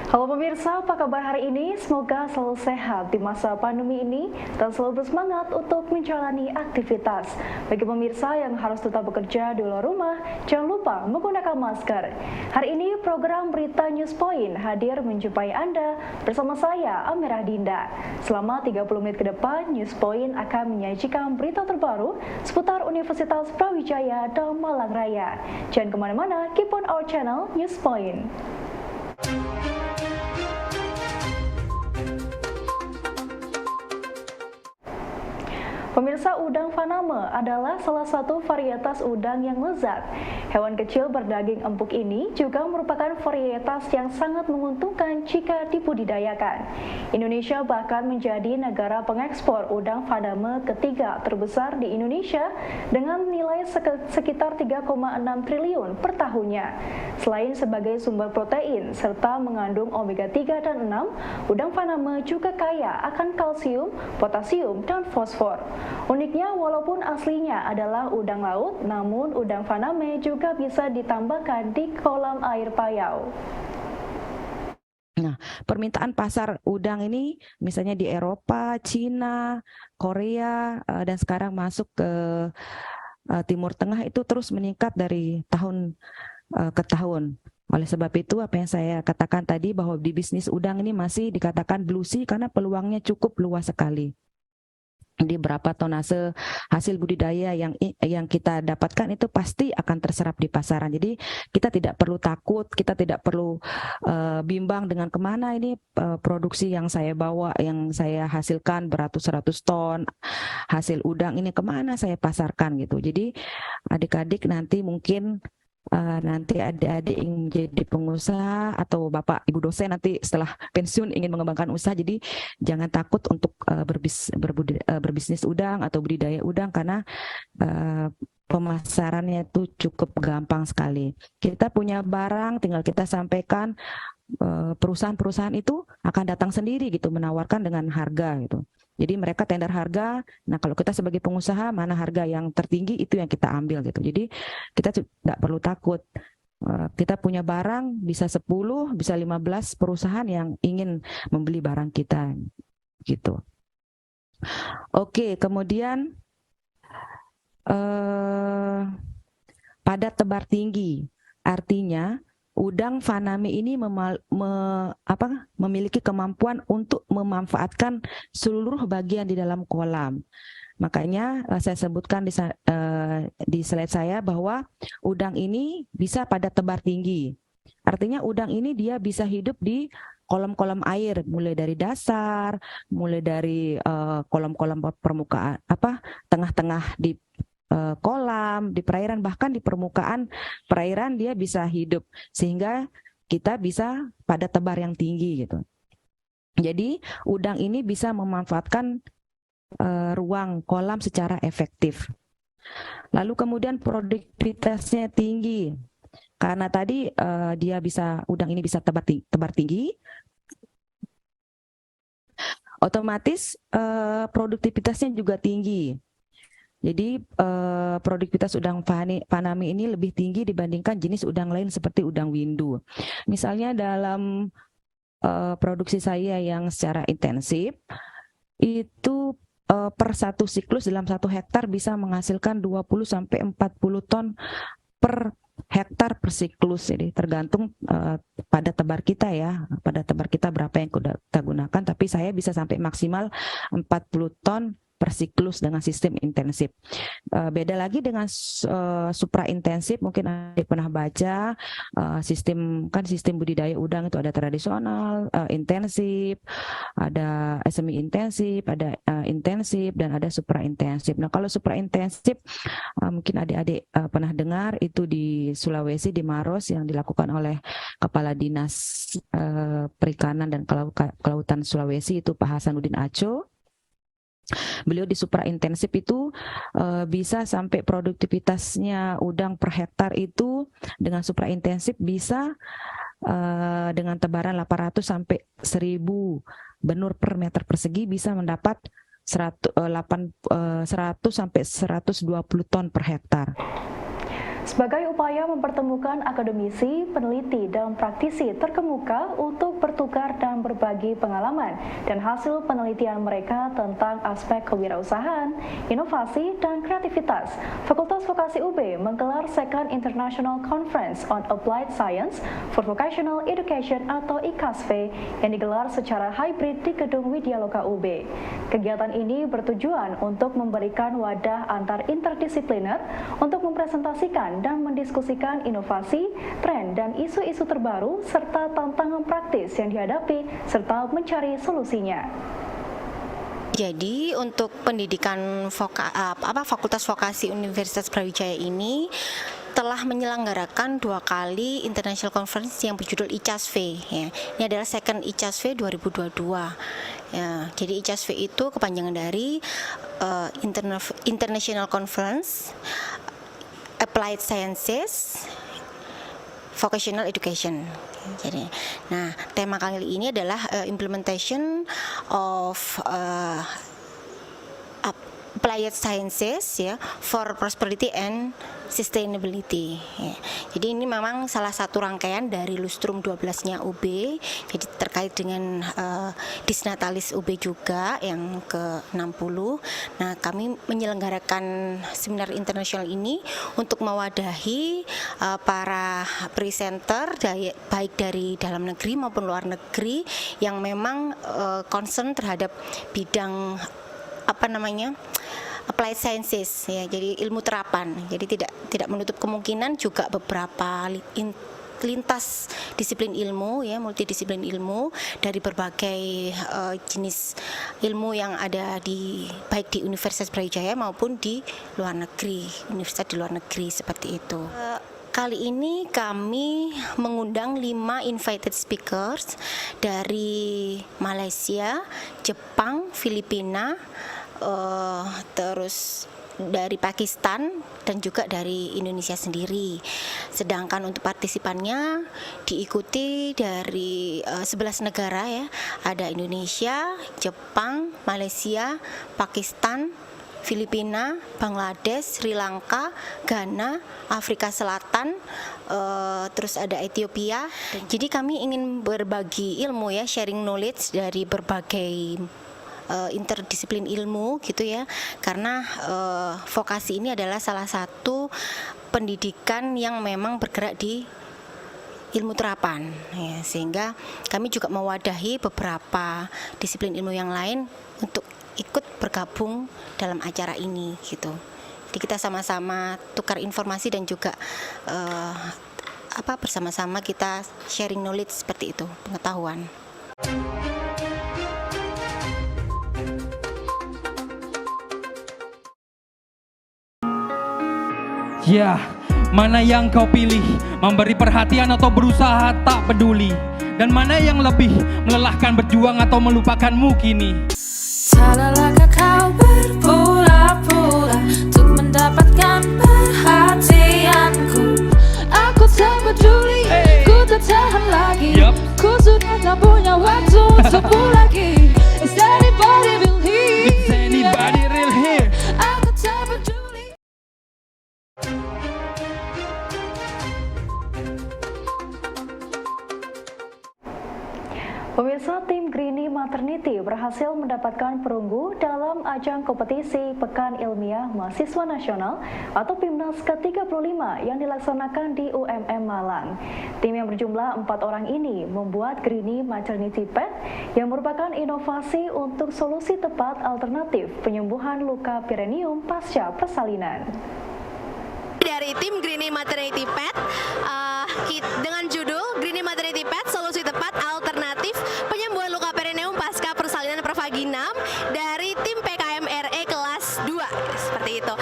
Halo pemirsa, apa kabar hari ini? Semoga selalu sehat di masa pandemi ini dan selalu bersemangat untuk menjalani aktivitas. Bagi pemirsa yang harus tetap bekerja di luar rumah, jangan lupa menggunakan masker. Hari ini program Berita News Point hadir menjumpai Anda bersama saya, Amirah Dinda. Selama 30 menit ke depan, News Point akan menyajikan berita terbaru seputar Universitas Brawijaya dan Malang Raya. Jangan kemana-mana, keep on our channel News Point. Pemirsa, udang faname adalah salah satu varietas udang yang lezat. Hewan kecil berdaging empuk ini juga merupakan varietas yang sangat menguntungkan jika dibudidayakan. Indonesia bahkan menjadi negara pengekspor udang faname ketiga terbesar di Indonesia dengan nilai sekitar 3,6 triliun per tahunnya. Selain sebagai sumber protein serta mengandung omega 3 dan 6, udang faname juga kaya akan kalsium, potasium, dan fosfor. Uniknya, walaupun aslinya adalah udang laut, namun udang faname juga bisa ditambahkan di kolam air payau. Nah, permintaan pasar udang ini misalnya di Eropa, Cina, Korea, dan sekarang masuk ke Timur Tengah itu terus meningkat dari tahun ke tahun. Oleh sebab itu, apa yang saya katakan tadi bahwa di bisnis udang ini masih dikatakan blue sea karena peluangnya cukup luas sekali. Di berapa tonase hasil budidaya yang kita dapatkan itu pasti akan terserap di pasaran. Jadi kita tidak perlu takut, kita tidak perlu bimbang dengan kemana ini produksi yang saya bawa, yang saya hasilkan beratus-ratus ton hasil udang ini kemana saya pasarkan gitu. Jadi adik-adik nanti mungkin nanti adik-adik ingin jadi pengusaha atau bapak ibu dosen nanti setelah pensiun ingin mengembangkan usaha, jadi jangan takut untuk berbisnis udang atau budidaya udang karena pemasarannya itu cukup gampang sekali. Kita punya barang, tinggal kita sampaikan, perusahaan-perusahaan itu akan datang sendiri gitu menawarkan dengan harga gitu. Jadi mereka tender harga. Nah, kalau kita sebagai pengusaha, mana harga yang tertinggi itu yang kita ambil gitu. Jadi kita tidak perlu takut. Kita punya barang, bisa 10, bisa 15 perusahaan yang ingin membeli barang kita gitu. Oke, kemudian padat tebar tinggi. Artinya udang faname ini memiliki kemampuan untuk memanfaatkan seluruh bagian di dalam kolam. Makanya saya sebutkan di slide saya bahwa udang ini bisa padat tebar tinggi. Artinya udang ini dia bisa hidup di kolam-kolam air, mulai dari dasar, mulai dari kolam-kolam permukaan, tengah-tengah di kolam, di perairan, bahkan di permukaan perairan dia bisa hidup, sehingga kita bisa padat tebar yang tinggi gitu. Jadi udang ini bisa memanfaatkan ruang kolam secara efektif. Lalu kemudian produktivitasnya tinggi, karena tadi udang ini bisa tebar tinggi, otomatis produktivitasnya juga tinggi. Jadi produktivitas udang faname ini lebih tinggi dibandingkan jenis udang lain seperti udang windu. Misalnya dalam produksi saya yang secara intensif, itu per satu siklus dalam 1 hektar bisa menghasilkan 20-40 ton per hektar per siklus. Jadi tergantung pada tebar kita ya, pada tebar kita berapa yang kita gunakan, tapi saya bisa sampai maksimal 40 ton per siklus dengan sistem intensif. Beda lagi dengan supra intensif, mungkin Anda pernah baca sistem budidaya udang itu ada tradisional, intensif, ada semi intensif, ada intensif, dan ada supra intensif. Nah, kalau supra intensif mungkin adik-adik pernah dengar itu di Sulawesi, di Maros, yang dilakukan oleh Kepala Dinas Perikanan dan Kelautan Sulawesi, itu Pak Hasanuddin Aco. Beliau di supra intensif itu bisa sampai produktivitasnya udang per hektar itu dengan supra intensif bisa dengan tebaran 800 sampai 1000 benur per meter persegi bisa mendapat 100 sampai 120 ton per hektar. Sebagai upaya mempertemukan akademisi, peneliti, dan praktisi terkemuka untuk bertukar dan berbagi pengalaman dan hasil penelitian mereka tentang aspek kewirausahaan, inovasi, dan kreativitas, Fakultas Vokasi UB menggelar Second International Conference on Applied Science for Vocational Education atau ICASV yang digelar secara hybrid di Gedung Widyaloka UB. Kegiatan ini bertujuan untuk memberikan wadah antar interdisipliner untuk mempresentasikan dan mendiskusikan inovasi, tren, dan isu-isu terbaru serta tantangan praktis yang dihadapi serta mencari solusinya. Jadi untuk pendidikan Fakultas Vokasi Universitas Brawijaya ini telah menyelenggarakan 2 kali International Conference yang berjudul ICASV. Ya. Ini adalah second ICASV 2022. Ya, jadi ICASV itu kepanjangan dari International Conference Applied Sciences Vocational Education. Jadi, nah tema kali ini adalah implementation of applied sciences ya for prosperity and sustainability. Ya. Jadi ini memang salah satu rangkaian dari Lustrum 12-nya UB. Jadi terkait dengan Disnatalis UB juga yang ke-60. Nah, kami menyelenggarakan seminar internasional ini untuk mewadahi para presenter baik dari dalam negeri maupun luar negeri yang memang concern terhadap bidang applied sciences ya, jadi ilmu terapan. Jadi tidak menutup kemungkinan juga beberapa lintas disiplin ilmu ya, multidisiplin ilmu dari berbagai jenis ilmu yang ada baik di Universitas Brawijaya maupun di luar negeri, universitas di luar negeri seperti itu. Kali ini kami mengundang 5 invited speakers dari Malaysia, Jepang, Filipina, terus dari Pakistan dan juga dari Indonesia sendiri. Sedangkan untuk partisipannya diikuti dari 11 negara ya. Ada Indonesia, Jepang, Malaysia, Pakistan, Filipina, Bangladesh, Sri Lanka, Ghana, Afrika Selatan, terus ada Ethiopia. Jadi kami ingin berbagi ilmu ya, sharing knowledge dari berbagai interdisiplin ilmu gitu ya, karena vokasi ini adalah salah satu pendidikan yang memang bergerak di ilmu terapan ya, sehingga kami juga mewadahi beberapa disiplin ilmu yang lain untuk ikut bergabung dalam acara ini gitu. Jadi kita sama-sama tukar informasi dan juga bersama-sama kita sharing knowledge seperti itu, pengetahuan. Ya, mana yang kau pilih? Memberi perhatian atau berusaha tak peduli? Dan mana yang lebih melelahkan, berjuang atau melupakanmu kini? Salahkah kau berpura-pura untuk mendapatkan perhatianku? Aku tak peduli, ku tak tahan lagi. Ku sudah tak punya waktu untukmu lagi. Is anybody real here? Is anybody real here? Aku tak peduli. Pemirsa, tim Grini Maternity berhasil mendapatkan perunggu dalam ajang kompetisi Pekan Ilmiah Mahasiswa Nasional atau PIMNAS ke-35 yang dilaksanakan di UMM Malang. Tim yang berjumlah 4 orang ini membuat Grini Maternity Pad yang merupakan inovasi untuk solusi tepat alternatif penyembuhan luka perineum pasca persalinan. Dari tim Grini Maternity Pad dengan judul Grini Maternity Pad solusi tepat alternatif penyembuhan luka perineum pasca persalinan pervaginam dari tim PKMRE kelas 2 seperti itu.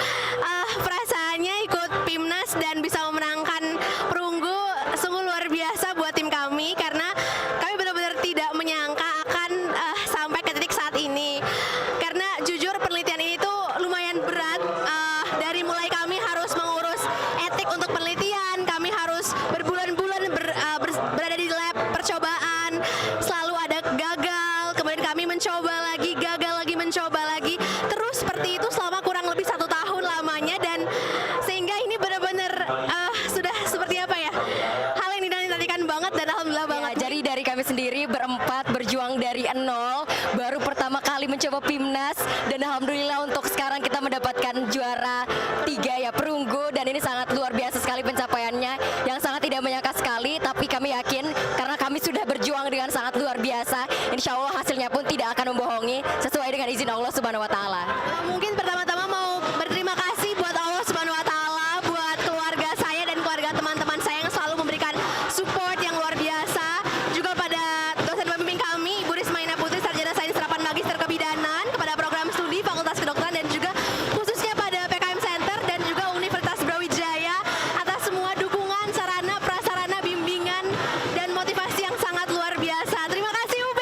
Perasaannya ikut PIMNAS dan bisa memenangkan perunggu sungguh luar biasa buat tim kami, karena kami benar-benar tidak menyangka akan sampai ke titik saat ini. Karena jujur gagal lagi, mencoba lagi, terus seperti itu selama kurang lebih 1 tahun lamanya, dan sehingga ini benar-benar sudah seperti apa ya, hal yang dinantikan banget dan alhamdulillah banget. Jadi dari kami sendiri berempat berjuang dari nol, baru pertama kali mencoba PIMNAS, dan alhamdulillah untuk sekarang kita mendapatkan juara 3 ya, perunggu, dan ini sangat luar biasa sekali pencapaiannya yang sangat tidak menyangka sekali, tapi kami yakin karena kami sudah berjuang dengan sangat luar biasa, insya Allah hasilnya pun tidak akan membohongi sesuai dengan izin Allah Subhanahu wa Ta'ala. Mungkin pertama-tama mau berterima kasih buat Allah Subhanahu wa Ta'ala, buat keluarga saya dan keluarga teman-teman saya yang selalu memberikan support yang luar biasa, juga pada dosen pembimbing kami Ibu Rismaina Putri, Sarjana Sains Terapan Magister Kebidanan, kepada program studi Fakultas Kedokteran, dan juga khususnya pada PKM Center dan juga Universitas Brawijaya atas semua dukungan, sarana, prasarana, bimbingan, dan motivasi yang sangat luar biasa. Terima kasih UB.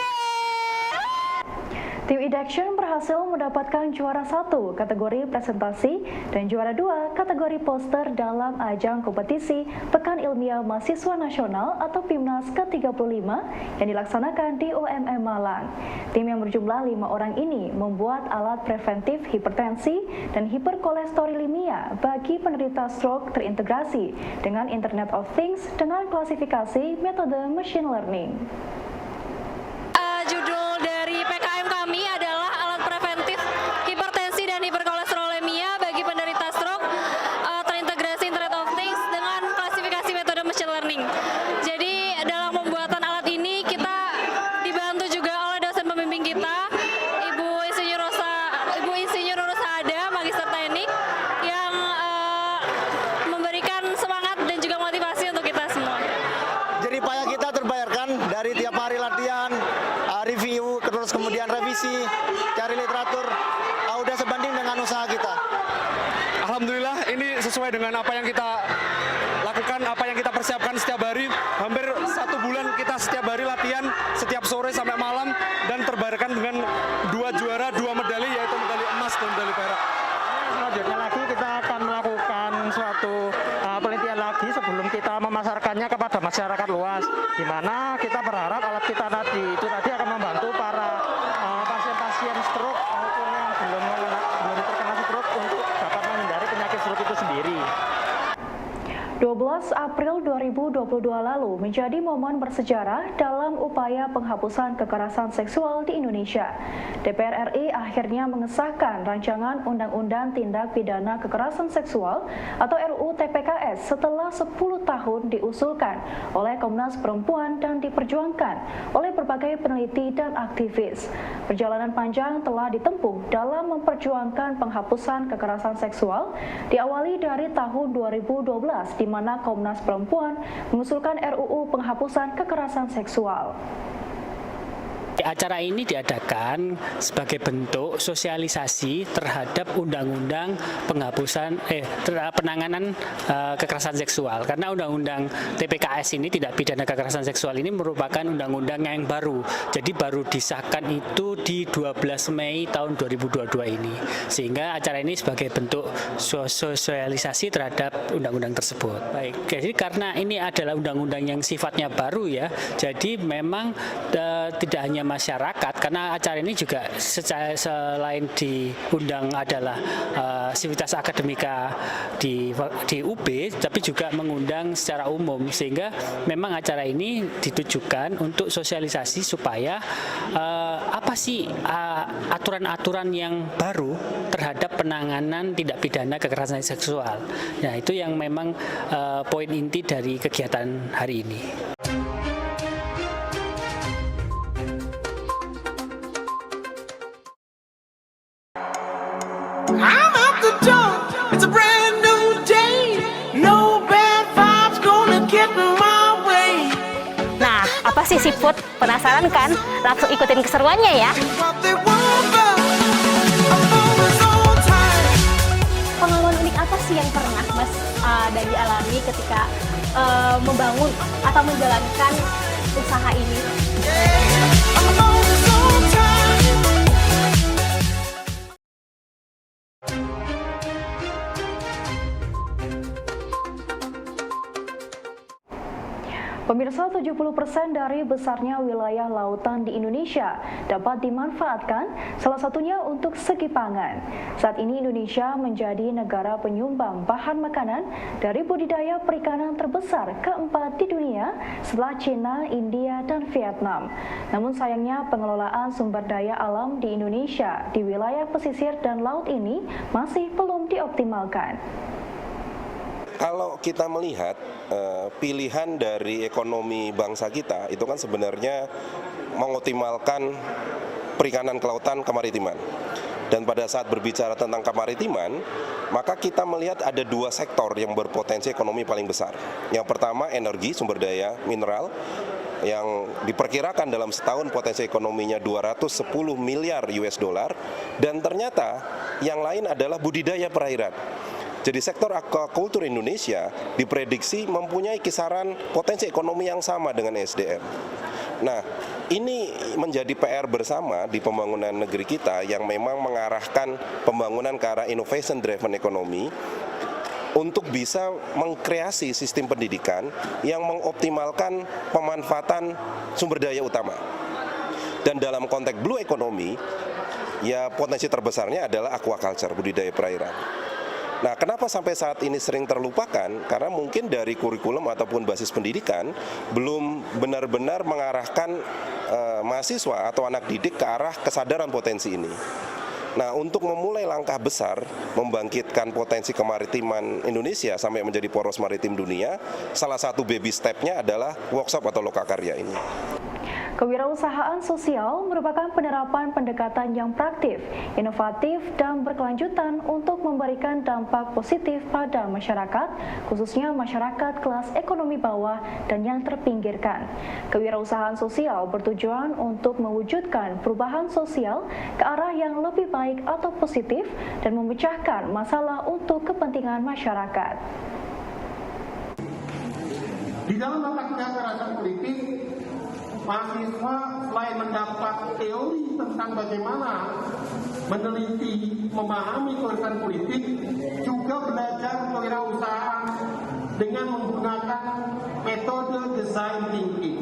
Tim Edaction berhasil mendapatkan juara 1 kategori presentasi dan juara 2 kategori poster dalam ajang kompetisi Pekan Ilmiah Mahasiswa Nasional atau PIMNAS ke-35 yang dilaksanakan di UMM Malang. Tim yang berjumlah 5 orang ini membuat alat preventif hipertensi dan hiperkolesterolemia bagi penderita stroke terintegrasi dengan Internet of Things dengan klasifikasi metode machine learning. Judul dari PKM kami adalah alat preventif hipertensi dan hiperkolesterolemia bagi penderita stroke terintegrasi Internet of Things dengan klasifikasi metode machine learning. Jadi dalam pembuatan alat ini kita dibantu juga oleh dosen pembimbing kita, Ibu Insinyur Rosa Ada, Magister Teknik, yang memberikan semangat dan juga motivasi untuk kita semua. Jerih payah kita terbayarkan dari tiap hari latihan, review, terus kemudian revisi, cari literatur, udah sebanding dengan usaha kita. Alhamdulillah ini sesuai dengan apa yang kita lakukan, apa yang kita persiapkan setiap hari. Hampir 1 bulan kita setiap hari latihan, setiap sore sampai malam, dan terbayarkan dengan 2 juara, 2 medali, yaitu medali emas dan medali perak. Selanjutnya lagi kita akan melakukan suatu penelitian lagi sebelum kita memasarkannya kepada masyarakat luas, di mana kita berharap alat kita tadi akan membantu para pasien-pasien stroke maupun yang belum terkena stroke untuk dapat menghindari penyakit stroke itu sendiri. 12 April 2022 lalu menjadi momen bersejarah dalam upaya penghapusan kekerasan seksual di Indonesia. DPR RI akhirnya mengesahkan rancangan Undang-Undang Tindak Pidana Kekerasan Seksual atau RUU TPKS setelah 10 tahun diusulkan oleh Komnas Perempuan dan diperjuangkan oleh berbagai peneliti dan aktivis. Perjalanan panjang telah ditempuh dalam memperjuangkan penghapusan kekerasan seksual, diawali dari tahun 2012 di mana Komnas Perempuan mengusulkan RUU penghapusan kekerasan seksual. Acara ini diadakan sebagai bentuk sosialisasi terhadap undang-undang penanganan kekerasan seksual, karena undang-undang TPKS ini, tindak pidana kekerasan seksual ini merupakan undang-undang yang baru. Jadi baru disahkan itu di 12 Mei tahun 2022 ini. Sehingga acara ini sebagai bentuk sosialisasi terhadap undang-undang tersebut. Baik. Jadi karena ini adalah undang-undang yang sifatnya baru ya. Jadi memang tidak hanya masyarakat, karena acara ini juga selain diundang adalah sivitas akademika di UB, tapi juga mengundang secara umum, sehingga memang acara ini ditujukan untuk sosialisasi supaya apa sih aturan-aturan yang baru terhadap penanganan tindak pidana kekerasan seksual. Nah, itu yang memang poin inti dari kegiatan hari ini. I'm out the door, it's a brand new day. No bad vibes gonna get in my way. Nah, apa sih seafood? Penasaran kan? Langsung ikutin keseruannya ya. Pengalaman unik apa sih yang pernah Mas Dagi alami ketika membangun atau menjalankan usaha ini? Pemirsa, 70% dari besarnya wilayah lautan di Indonesia dapat dimanfaatkan, salah satunya untuk segi pangan. Saat ini Indonesia menjadi negara penyumbang bahan makanan dari budidaya perikanan terbesar keempat di dunia setelah China, India, dan Vietnam. Namun sayangnya pengelolaan sumber daya alam di Indonesia di wilayah pesisir dan laut ini masih belum dioptimalkan. Kalau kita melihat pilihan dari ekonomi bangsa kita itu kan sebenarnya mengoptimalkan perikanan kelautan kemaritiman. Dan pada saat berbicara tentang kemaritiman, maka kita melihat ada dua sektor yang berpotensi ekonomi paling besar. Yang pertama energi, sumber daya mineral, yang diperkirakan dalam setahun potensi ekonominya 210 miliar US dollar, dan ternyata yang lain adalah budidaya perairan. Jadi sektor aquaculture Indonesia diprediksi mempunyai kisaran potensi ekonomi yang sama dengan SDM. Nah, ini menjadi PR bersama di pembangunan negeri kita yang memang mengarahkan pembangunan ke arah innovation driven economy untuk bisa mengkreasi sistem pendidikan yang mengoptimalkan pemanfaatan sumber daya utama. Dan dalam konteks blue economy, ya potensi terbesarnya adalah aquaculture, budidaya perairan. Nah, kenapa sampai saat ini sering terlupakan? Karena mungkin dari kurikulum ataupun basis pendidikan belum benar-benar mengarahkan mahasiswa atau anak didik ke arah kesadaran potensi ini. Nah, untuk memulai langkah besar membangkitkan potensi kemaritiman Indonesia sampai menjadi poros maritim dunia, salah satu baby step-nya adalah workshop atau lokakarya ini. Kewirausahaan sosial merupakan penerapan pendekatan yang praktif, inovatif, dan berkelanjutan untuk memberikan dampak positif pada masyarakat, khususnya masyarakat kelas ekonomi bawah dan yang terpinggirkan. Kewirausahaan sosial bertujuan untuk mewujudkan perubahan sosial ke arah yang lebih baik atau positif dan memecahkan masalah untuk kepentingan masyarakat. Di dalam mata kekerasan politik, mahasiswa selain mendapat teori tentang bagaimana meneliti, memahami kekerasan politik, juga belajar kewirausahaan dengan menggunakan metode design thinking.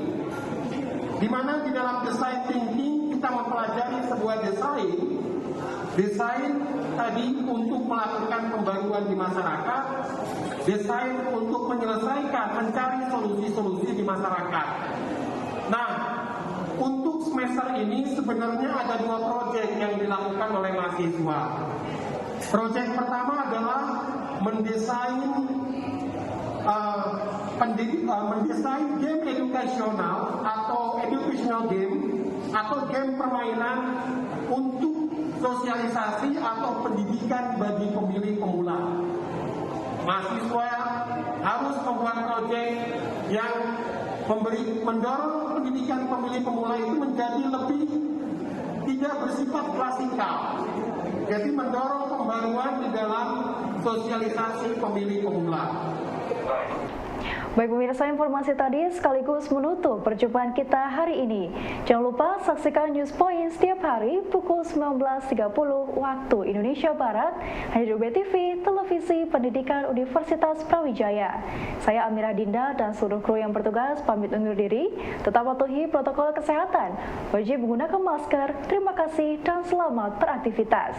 Di mana di dalam design thinking kita mempelajari sebuah desain tadi untuk melakukan pembaruan di masyarakat, desain untuk menyelesaikan, mencari solusi-solusi di masyarakat. Nah, untuk semester ini sebenarnya ada dua proyek yang dilakukan oleh mahasiswa. Proyek pertama adalah mendesain game edukasional atau educational game atau game permainan untuk sosialisasi atau pendidikan bagi pemilih pemula. Mahasiswa harus membuat proyek yang mendorong pendidikan pemilih pemula itu menjadi lebih tidak bersifat klasikal. Jadi mendorong pembaruan di dalam sosialisasi pemilih pemula. Baik pemirsa, informasi tadi sekaligus menutup perjumpaan kita hari ini. Jangan lupa saksikan News Point setiap hari pukul 19.30 waktu Indonesia Barat hanya di UBTV, Televisi Pendidikan Universitas Brawijaya. Saya Amira Dinda dan seluruh kru yang bertugas pamit undur diri. Tetap patuhi protokol kesehatan, wajib menggunakan masker. Terima kasih dan selamat beraktivitas.